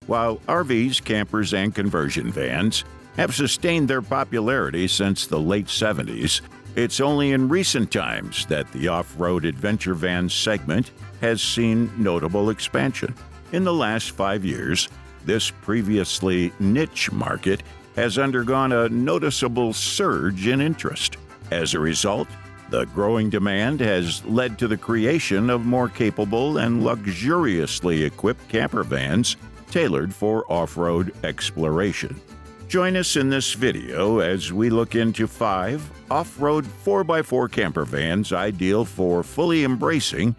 While RVs, campers, and conversion vans have sustained their popularity since the late 70s, it's only in recent times that the off-road adventure van segment has seen notable expansion. In the last 5 years, this previously niche market has undergone a noticeable surge in interest. As a result, the growing demand has led to the creation of more capable and luxuriously equipped camper vans tailored for off-road exploration. Join us in this video as we look into 5 off-road 4x4 camper vans ideal for fully embracing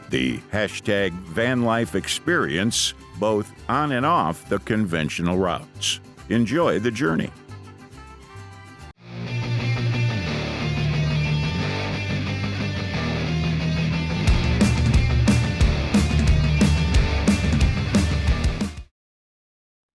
the #vanlife experience both on and off the conventional routes. Enjoy the journey.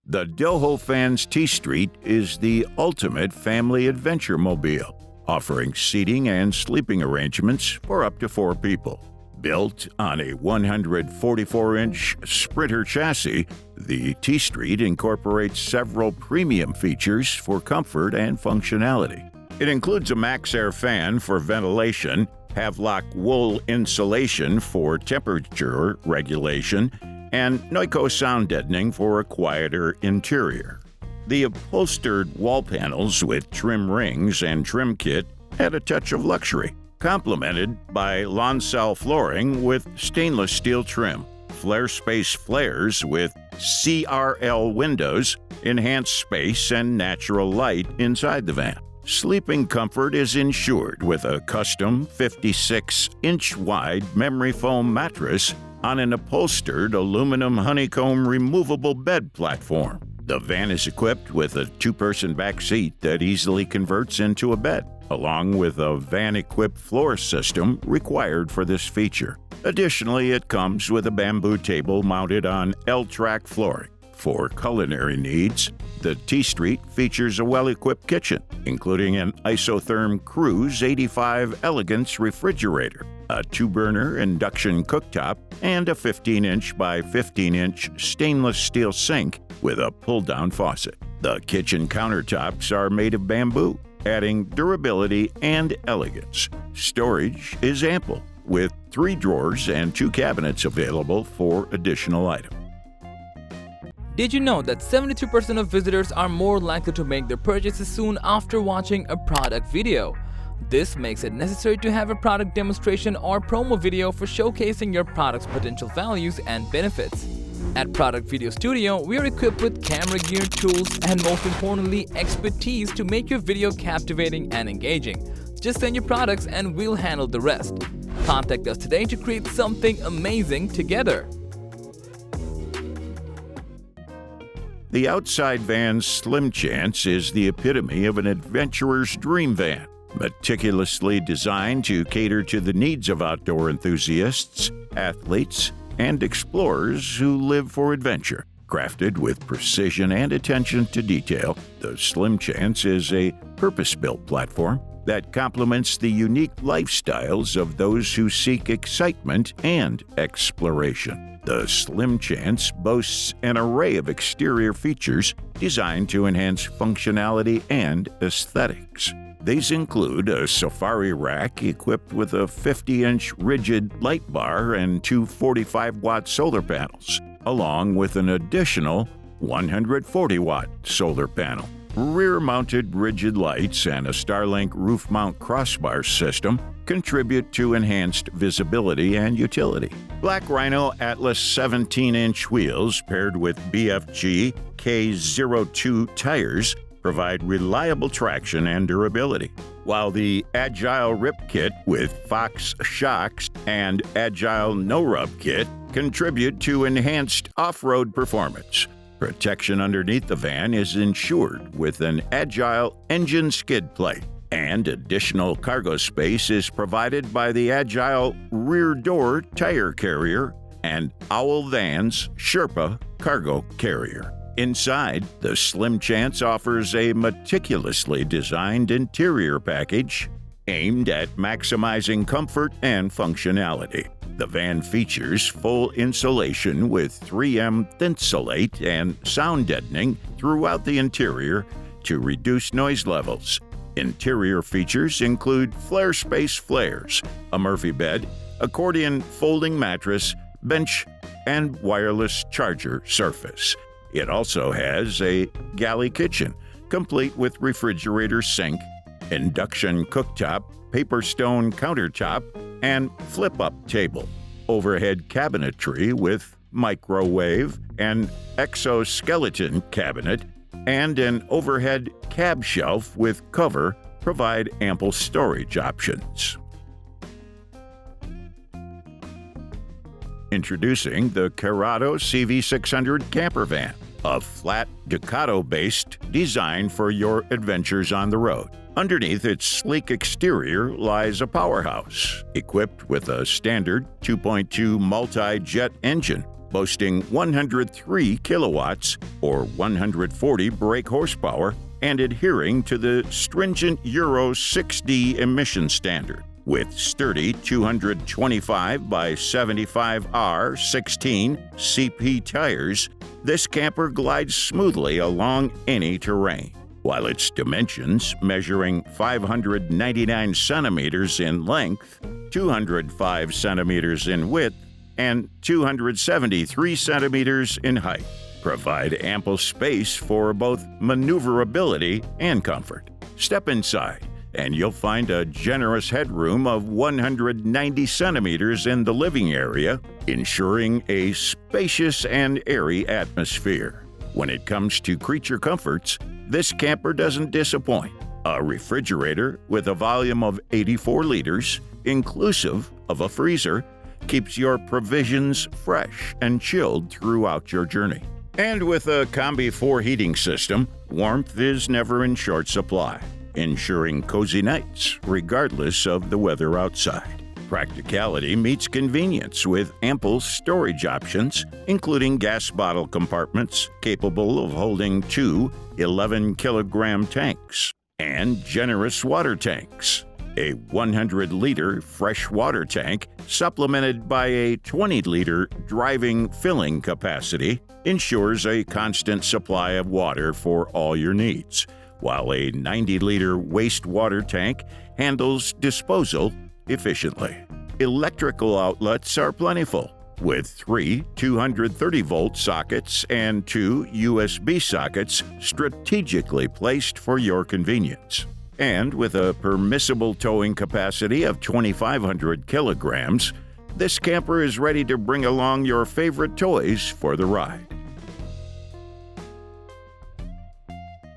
The Doho Fan's T-Street is the ultimate family adventure mobile, offering seating and sleeping arrangements for up to 4 people. Built on a 144-inch Sprinter chassis, the T-Street incorporates several premium features for comfort and functionality. It includes a MaxxAir fan for ventilation, Havelock wool insulation for temperature regulation, and Neuco sound deadening for a quieter interior. The upholstered wall panels with trim rings and trim kit add a touch of luxury, complemented by Lonsal flooring with stainless steel trim. Flare Space flares with CRL windows enhance space and natural light inside the van. Sleeping comfort is ensured with a custom 56-inch wide memory foam mattress on an upholstered aluminum honeycomb removable bed platform. The van is equipped with a 2-person back seat that easily converts into a bed, along with a van-equipped floor system required for this feature. Additionally, it comes with a bamboo table mounted on L-track flooring. For culinary needs, the T-Street features a well-equipped kitchen, including an Isotherm Cruise 85 Elegance refrigerator, a 2-burner induction cooktop, and a 15-inch by 15-inch stainless steel sink with a pull-down faucet. The kitchen countertops are made of bamboo, adding durability and elegance. Storage is ample, with 3 drawers and 2 cabinets available for additional items. Did you know that 72% of visitors are more likely to make their purchases soon after watching a product video? This makes it necessary to have a product demonstration or promo video for showcasing your product's potential values and benefits. At Product Video Studio, we are equipped with camera gear, tools, and most importantly, expertise to make your video captivating and engaging. Just send your products and we'll handle the rest. Contact us today to create something amazing together. The Outside Van's Slim Chance is the epitome of an adventurer's dream van, meticulously designed to cater to the needs of outdoor enthusiasts, athletes, and explorers who live for adventure. Crafted with precision and attention to detail, the Slim Chance is a purpose-built platform that complements the unique lifestyles of those who seek excitement and exploration. The Slim Chance boasts an array of exterior features designed to enhance functionality and aesthetics. These include a safari rack equipped with a 50-inch rigid light bar and 2 45-watt solar panels, along with an additional 140-watt solar panel. Rear-mounted rigid lights and a Starlink roof-mount crossbar system contribute to enhanced visibility and utility. Black Rhino Atlas 17-inch wheels paired with BFG K02 tires provide reliable traction and durability, while the Agile Rip Kit with Fox shocks and Agile No Rub Kit contribute to enhanced off-road performance. Protection underneath the van is ensured with an Agile engine skid plate, and additional cargo space is provided by the Agile rear door tire carrier and Owl Van's Sherpa cargo carrier. Inside, the Slim Chance offers a meticulously designed interior package aimed at maximizing comfort and functionality. The van features full insulation with 3M Thinsulate and sound deadening throughout the interior to reduce noise levels. Interior features include flare space flares, a Murphy bed, accordion folding mattress, bench, and wireless charger surface. It also has a galley kitchen, complete with refrigerator sink, induction cooktop, paper stone countertop, and flip-up table, overhead cabinetry with microwave and exoskeleton cabinet, and an overhead cab shelf with cover provide ample storage options. Introducing the Carado CV600 campervan, a flat Ducato-based design for your adventures on the road. Underneath its sleek exterior lies a powerhouse, equipped with a standard 2.2 multi-jet engine, boasting 103 kilowatts or 140 brake horsepower and adhering to the stringent Euro 6D emission standard. With sturdy 225 by 75 R16 CP tires, this camper glides smoothly along any terrain. While its dimensions, measuring 599 centimeters in length, 205 centimeters in width, and 273 centimeters in height, provide ample space for both maneuverability and comfort. Step inside, and you'll find a generous headroom of 190 centimeters in the living area, ensuring a spacious and airy atmosphere. When it comes to creature comforts, this camper doesn't disappoint. A refrigerator with a volume of 84 liters, inclusive of a freezer, keeps your provisions fresh and chilled throughout your journey. And with a Combi 4 heating system, warmth is never in short supply, ensuring cozy nights regardless of the weather outside. Practicality meets convenience with ample storage options, including gas bottle compartments capable of holding two 11-kilogram tanks, and generous water tanks. A 100-liter fresh water tank, supplemented by a 20-liter driving filling capacity, ensures a constant supply of water for all your needs, while a 90-liter wastewater tank handles disposal efficiently. Electrical outlets are plentiful, with 3 230-volt sockets and 2 USB sockets strategically placed for your convenience. And with a permissible towing capacity of 2,500 kilograms, this camper is ready to bring along your favorite toys for the ride.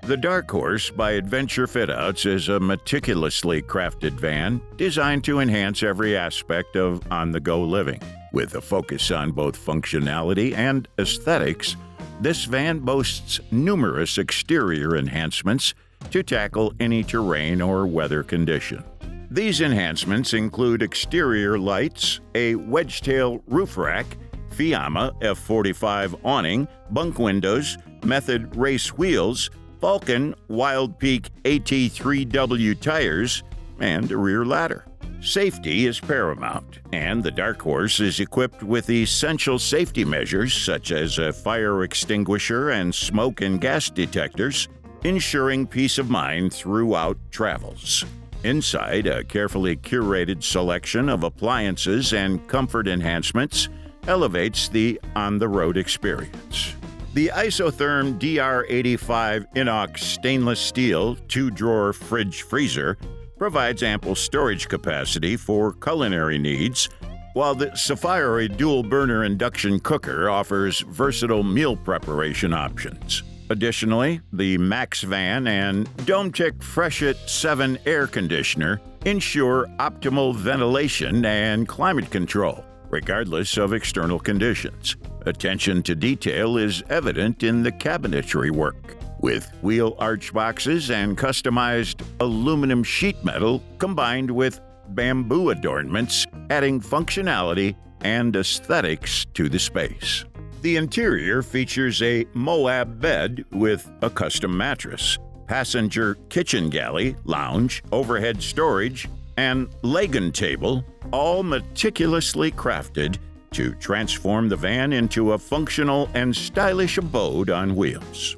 The Dark Horse by Adventure Fitouts is a meticulously crafted van designed to enhance every aspect of on-the-go living. With a focus on both functionality and aesthetics, this van boasts numerous exterior enhancements to tackle any terrain or weather condition. These enhancements include exterior lights, a wedge-tail roof rack, Fiamma F45 awning, bunk windows, Method race wheels, Falcon Wild Peak AT3W tires, and a rear ladder. Safety is paramount, and the Dark Horse is equipped with essential safety measures such as a fire extinguisher and smoke and gas detectors, ensuring peace of mind throughout travels. Inside, a carefully curated selection of appliances and comfort enhancements elevates the on-the-road experience. The Isotherm DR85 Inox stainless steel 2-drawer fridge freezer provides ample storage capacity for culinary needs, while the Sapphire dual-burner induction cooker offers versatile meal preparation options. Additionally, the Max Van and Dometic Freshit 7 air conditioner ensure optimal ventilation and climate control, regardless of external conditions. Attention to detail is evident in the cabinetry work, with wheel arch boxes and customized aluminum sheet metal combined with bamboo adornments, adding functionality and aesthetics to the space. The interior features a Moab bed with a custom mattress, passenger kitchen galley, lounge, overhead storage, and Lagan table, all meticulously crafted to transform the van into a functional and stylish abode on wheels.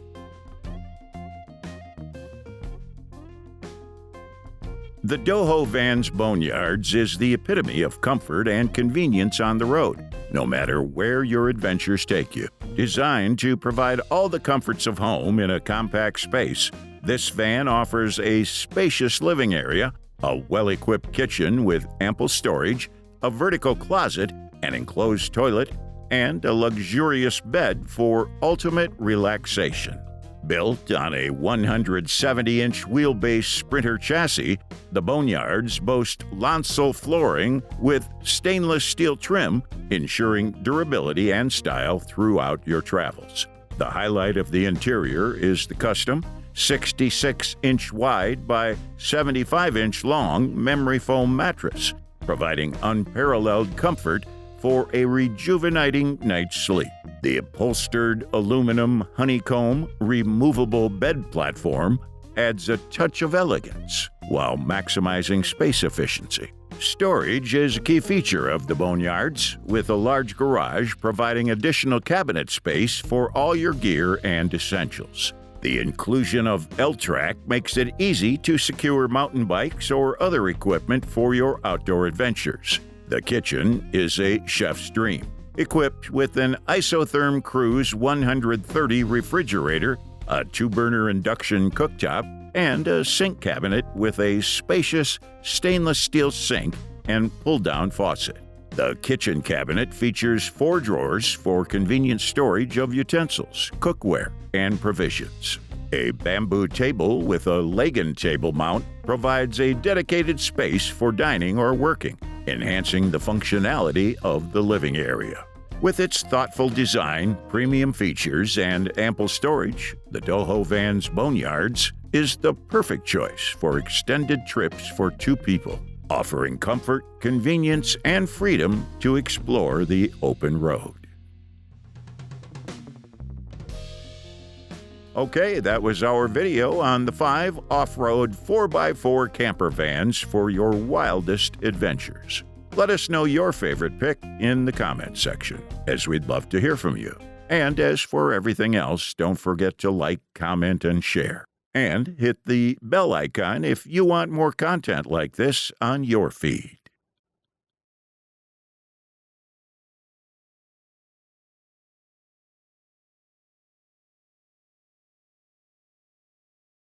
The Doho van's Boneyards is the epitome of comfort and convenience on the road, no matter where your adventures take you. Designed to provide all the comforts of home in a compact space, this van offers a spacious living area, a well-equipped kitchen with ample storage, a vertical closet, an enclosed toilet, and a luxurious bed for ultimate relaxation. Built on a 170-inch wheelbase Sprinter chassis, the Boneyards boast Lancel flooring with stainless steel trim, ensuring durability and style throughout your travels. The highlight of the interior is the custom 66-inch wide by 75-inch long memory foam mattress, providing unparalleled comfort for a rejuvenating night's sleep. The upholstered aluminum honeycomb removable bed platform adds a touch of elegance while maximizing space efficiency. Storage is a key feature of the Boneyards, with a large garage providing additional cabinet space for all your gear and essentials. The inclusion of L-Track makes it easy to secure mountain bikes or other equipment for your outdoor adventures. The kitchen is a chef's dream, equipped with an Isotherm Cruise 130 refrigerator, a 2-burner induction cooktop, and a sink cabinet with a spacious stainless steel sink and pull-down faucet. The kitchen cabinet features 4 drawers for convenient storage of utensils, cookware, and provisions. A bamboo table with a Lagan table mount provides a dedicated space for dining or working, enhancing the functionality of the living area. With its thoughtful design, premium features, and ample storage, the Doho van's Boneyards is the perfect choice for extended trips for 2 people, offering comfort, convenience, and freedom to explore the open road. Okay, that was our video on the 5 Offroad 4x4 camper vans for your wildest adventures. Let us know your favorite pick in the comments section, as we'd love to hear from you. And as for everything else, don't forget to like, comment, and share. And hit the bell icon if you want more content like this on your feed.